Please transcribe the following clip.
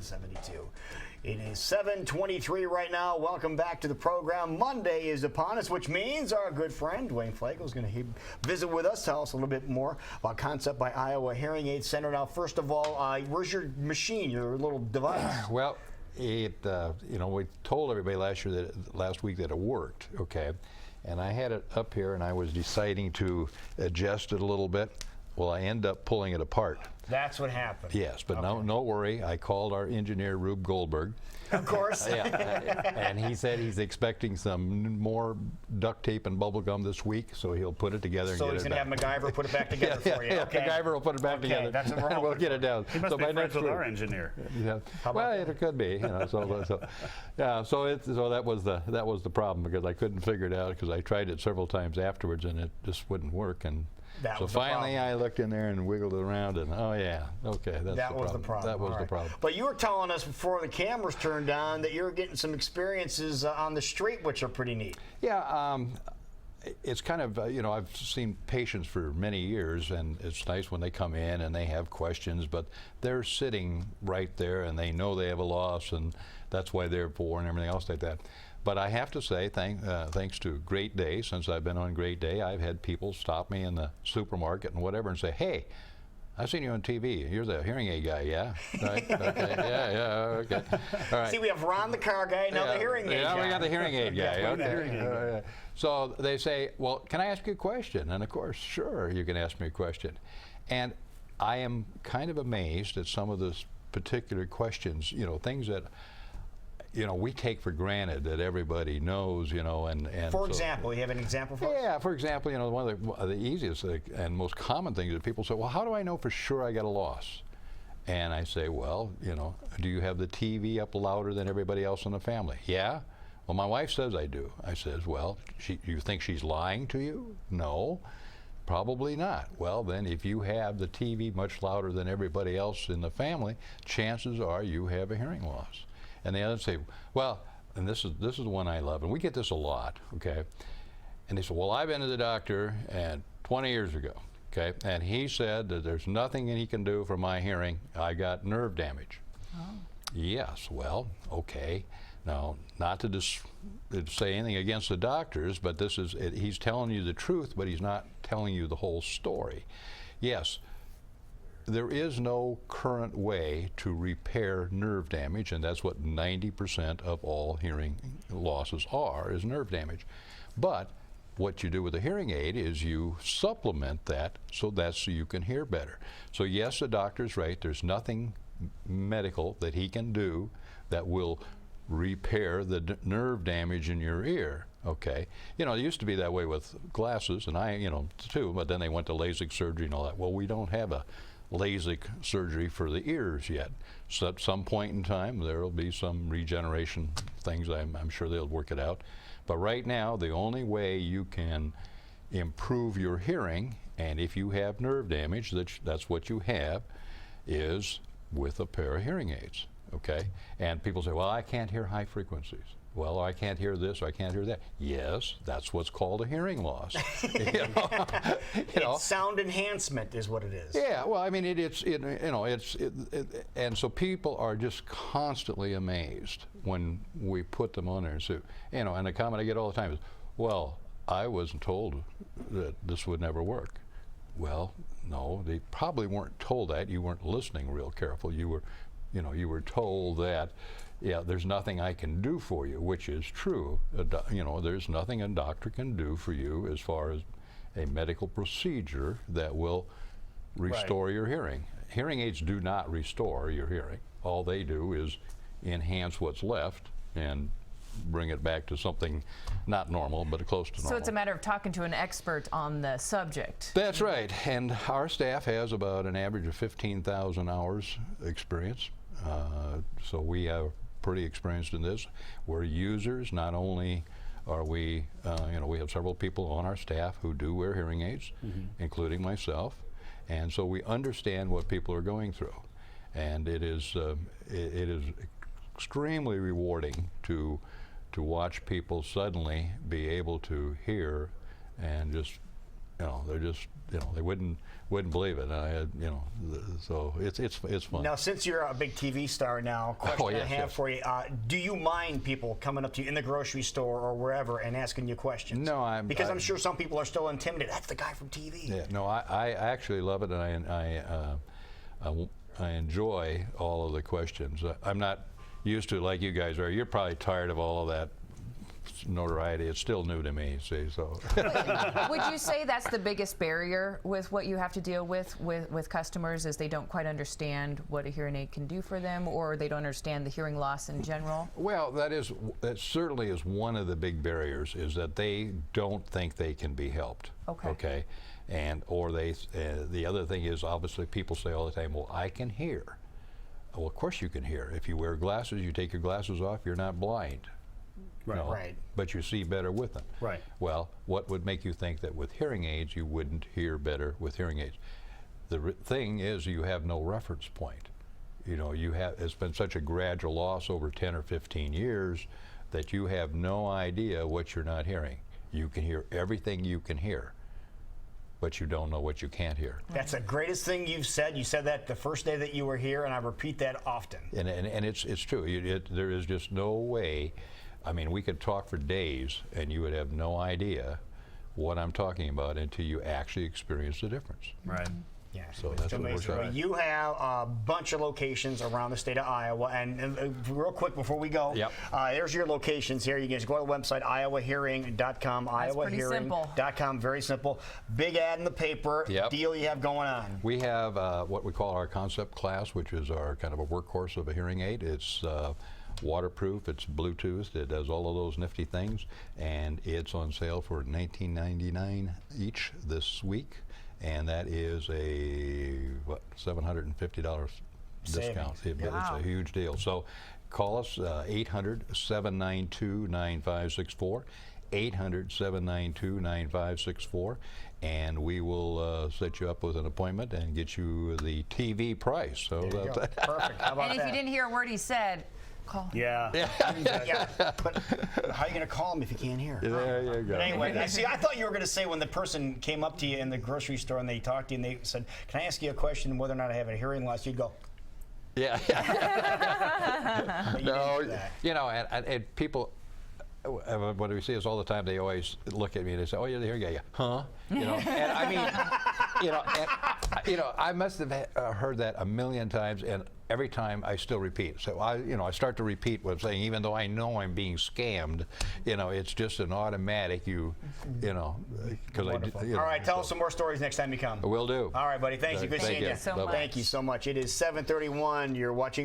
72. It is 7:23 right now. Welcome back to the program. Monday is upon us, which means our good friend Duane is going to visit with us, tell us a little bit more about Concept by Iowa Hearing Aid Center. Now, first of all, where's your machine, your little device? Well, we told everybody last week that it worked, okay? And I had it up here, and I was deciding to adjust it a little bit. Well, I end up pulling it apart. That's what happened. Yes, but no worry. I called our engineer, Rube Goldberg. Of course. Yeah, and he said he's expecting some more duct tape and bubble gum this week, so he'll put it together and get it So he's going to have MacGyver put it back together for you. Okay. MacGyver will put it back together. That's what we're we'll get it down. He must be friends with our engineer. Yeah. Well, it could be. So that was the problem, because I couldn't figure it out, because I tried it several times afterwards and it just wouldn't work. And so finally I looked in there and wiggled it around, and oh yeah, okay, that was the problem. That was the problem. But you were telling us before the cameras turned on that you're getting some experiences on the street, which are pretty neat. Yeah, it's kind of, I've seen patients for many years, and it's nice when they come in and they have questions, but they're sitting right there and they know they have a loss, and that's why they're poor and everything else like that. But I have to say, thanks to Great Day, since I've been on Great Day, I've had people stop me in the supermarket and whatever and say, hey, I've seen you on TV. You're the hearing aid guy, yeah? Right? Okay. Yeah, okay. All right. See, we have Ron the car guy, now the hearing aid guy. Yeah, we got the hearing aid guy. Yeah, okay. So they say, well, can I ask you a question? And of course, sure, you can ask me a question. And I am kind of amazed at some of the particular questions, things that we take for granted that everybody knows, and for example, you have an example for us? Yeah, for example, one of the easiest and most common things that people say, well, how do I know for sure I got a loss? And I say, well, do you have the TV up louder than everybody else in the family? Yeah. Well, my wife says I do. I says, well, you think she's lying to you? No, probably not. Well, then if you have the TV much louder than everybody else in the family, chances are you have a hearing loss. And the others say, well, and this is the one I love, and we get this a lot, okay? And they say, well, I've been to the doctor 20 years ago, okay? And he said that there's nothing he can do for my hearing. I got nerve damage. Oh. Yes, well, okay. Now, not to say anything against the doctors, but he's telling you the truth, but he's not telling you the whole story. Yes. There is no current way to repair nerve damage, and that's what 90% of all hearing losses is nerve damage. But what you do with a hearing aid is you supplement that so you can hear better. So yes, the doctor's right. There's nothing medical that he can do that will repair the nerve damage in your ear. Okay, it used to be that way with glasses, and I, too, but then they went to LASIK surgery and all that. Well, we don't have a LASIK surgery for the ears yet. So at some point in time there will be some regeneration things. I'm sure they'll work it out. But right now the only way you can improve your hearing, and if you have nerve damage, that's what you have, is with a pair of hearing aids. Okay? And people say, well, I can't hear high frequencies. Well, I can't hear this, or I can't hear that. Yes, that's what's called a hearing loss. It's sound enhancement is what it is. Yeah, well, I mean, and so people are just constantly amazed when we put them on there. So, and the comment I get all the time is, well, I wasn't told that this would never work. Well, no, they probably weren't told that. You weren't listening real careful. You were told that, yeah, there's nothing I can do for you, which is true. There's nothing a doctor can do for you as far as a medical procedure that will restore your hearing. Hearing aids do not restore your hearing. All they do is enhance what's left and bring it back to something not normal, but close to normal. So it's a matter of talking to an expert on the subject. That's right. And our staff has about an average of 15,000 hours experience. So we are pretty experienced in this. We're users. Not only are we, we have several people on our staff who do wear hearing aids, including myself, and so we understand what people are going through. And it is extremely rewarding to watch people suddenly be able to hear and just they're just, they wouldn't believe it. And I had, so it's fun. Now, since you're a big TV star now, question I have for you: do you mind people coming up to you in the grocery store or wherever and asking you questions? No, I'm sure some people are still intimidated. That's the guy from TV. Yeah, no, I actually love it, and I enjoy all of the questions. I'm not used to it like you guys are. You're probably tired of all of that notoriety. It's still new to me, see, so. Would you say that's the biggest barrier with what you have to deal with customers, is they don't quite understand what a hearing aid can do for them, or they don't understand the hearing loss in general? Well, that certainly is one of the big barriers, is that they don't think they can be helped. Okay. Or the other thing is, obviously people say all the time, well, I can hear. Well, of course you can hear. If you wear glasses, you take your glasses off, you're not blind. Right. No, Right. But you see better with them. Right. Well, what would make you think that with hearing aids you wouldn't hear better with hearing aids? The thing is, you have no reference point. It's been such a gradual loss over 10 or 15 years that you have no idea what you're not hearing. You can hear everything you can hear, but you don't know what you can't hear. That's the greatest thing you've said. You said that the first day that you were here, and I repeat that often. And it's true. There is just no way. I mean, we could talk for days, and you would have no idea what I'm talking about until you actually experience the difference. Right. Yeah. So that's what we're trying. You have a bunch of locations around the state of Iowa, and real quick before we go, there's your locations here. You can just go to the website, iowahearing.com, iowahearing.com. Very simple. Big ad in the paper. Deal you have going on. We have what we call our concept class, which is our kind of a workhorse of a hearing aid. It's waterproof, it's Bluetooth, it does all of those nifty things, and it's on sale for $19.99 each this week, and that is a $750 discount. It's a huge deal. So call us 800-792-9564, 800-792-9564, and we will set you up with an appointment and get you the TV price. So perfect. How about and if you didn't hear a word he said, call. Yeah. But how are you going to call him if you can't hear? There you go. But anyway, I thought you were going to say when the person came up to you in the grocery store and they talked to you and they said, "Can I ask you a question whether or not I have a hearing loss?" You'd go, Yeah. But you didn't do that. And people, what we see is all the time, they always look at me and they say, "Oh, you're the hearing guy." Yeah. Huh? And I mean, I must have heard that a million times, and every time I still repeat. So I start to repeat what I'm saying, even though I know I'm being scammed. It's just an automatic. Because I. All right, tell us some more stories next time you come. Will do. All right, buddy. Thanks. Good seeing you. So much. Thank you so much. It is 7:31. You're watching.